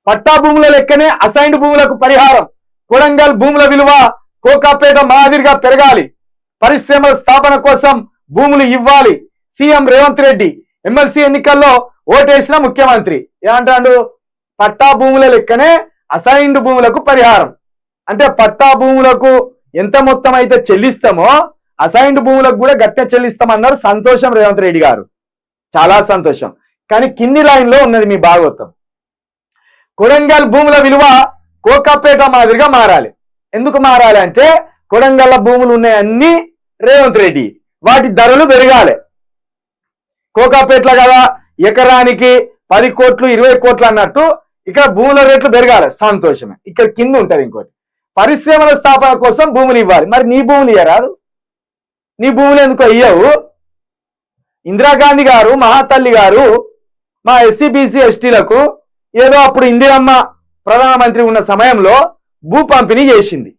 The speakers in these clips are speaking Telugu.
పట్టా భూముల లెక్కనే అసైన్డ్ భూములకు పరిహారం. కొడంగల్ భూముల విలువ కోకాపేట మాదిరిగా పెరగాలి. పరిశ్రమల స్థాపన కోసం భూములు ఇవ్వాలి. సీఎం రేవంత్ రెడ్డి ఎమ్మెల్సీ ఎన్నికల్లో ఓటేసిన ముఖ్యమంత్రి ఏమంటాడు? పట్టా భూముల లెక్కనే అసైన్డ్ భూములకు పరిహారం. అంటే పట్టా భూములకు ఎంత మొత్తం అయితే చెల్లిస్తామో అసైన్డ్ భూములకు కూడా గట్టిగా చెల్లిస్తామన్నారు. సంతోషం రేవంత్ రెడ్డి గారు, చాలా సంతోషం. కానీ కింది లైన్లో ఉన్నది మీ భాగవతం. కొడంగల్ భూముల విలువ కోకాపేట మాదిరిగా మారాలి. ఎందుకు మారాలి అంటే కొడంగల్ భూములు ఉన్నాయన్నీ రేవంత్ రెడ్డి, వాటి ధరలు పెరగాలి. కోకాపేటలో కదా ఎకరానికి 10 కోట్లు 20 కోట్లు అన్నట్టు ఇక్కడ భూముల రేట్లు పెరగాలి. సంతోషమే. ఇక్కడ కింద ఉంటది ఇంకోటి, పరిశ్రమల స్థాపన కోసం భూములు ఇవ్వాలి. మరి నీ భూములు ఇయ్యరాదు? నీ భూములు ఎందుకు ఇయ్యవు? ఇందిరాగాంధీ గారు, మహాతల్లి గారు మా ఎస్సీ బీసీ ఎస్టీలకు ఏదో అప్పుడు ఇందిరమ్మ ప్రధానమంత్రి ఉన్న సమయంలో భూ పంపిణీ చేసింది.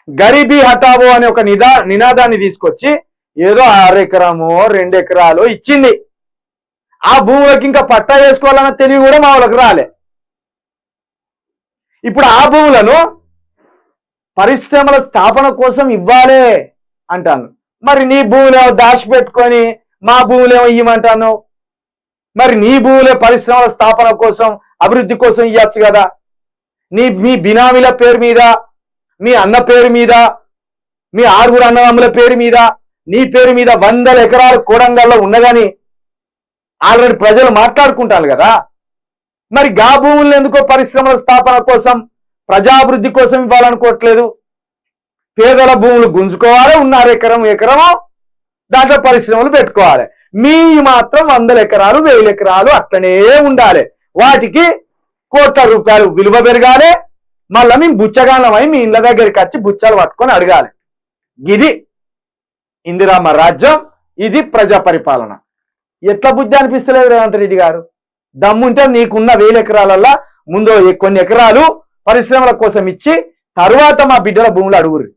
గరీబీ హటావో అనే ఒక నినాదాన్ని తీసుకొచ్చి ఏదో 6 ఎకరమో 2 ఎకరాలు ఇచ్చింది. ఆ భూములకు ఇంకా పట్టా వేసుకోవాలన్న తెలివి కూడా మా వాళ్ళకి రాలే. ఇప్పుడు ఆ భూములను పరిశ్రమల స్థాపన కోసం ఇవ్వాలే అంటాను. మరి నీ భూములేమో దాచిపెట్టుకొని మా భూములేమో ఇవ్వమంటాను. మరి నీ భూములే పరిశ్రమల స్థాపన కోసం అభివృద్ధి కోసం ఇవ్వచ్చు కదా. మీ బినామీల పేరు మీద, మీ అన్న పేరు మీద, మీ 6 అన్నదమ్ముల పేరు మీద, నీ పేరు మీద 100 ఎకరాలు కొడంగల్లో ఉన్నదని ఆల్రెడీ ప్రజలు మాట్లాడుకుంటారు కదా. మరి గా భూములను ఎందుకో పరిశ్రమల స్థాపన కోసం ప్రజాభివృద్ధి కోసం ఇవ్వాలనుకోవట్లేదు? పేదల భూములు గుంజుకోవాలి, 1.5 ఎకరమో దాంట్లో పరిశ్రమలు పెట్టుకోవాలి. మీ మాత్రం 100 ఎకరాలు 1000 ఎకరాలు అట్లనే ఉండాలి. వాటికి కోట్ల రూపాయలు విలువ పెరగాలి. మళ్ళీ మేము బుచ్చగానమై మీ ఇళ్ళ దగ్గరికి వచ్చి బుచ్చలు పట్టుకొని అడగాలి. ఇది ఇందిరమ్మ రాజ్యం, ఇది ప్రజా పరిపాలన. ఎట్లా బుద్ధి అనిపిస్తలేదు రేవంత్ రెడ్డి గారు? దమ్ముంటే నీకున్న 1000 ఎకరాలల్లా ముందు కొన్ని ఎకరాలు పరిశ్రమల కోసం ఇచ్చి తర్వాత మా బిడ్డల భూములు అడుగురు.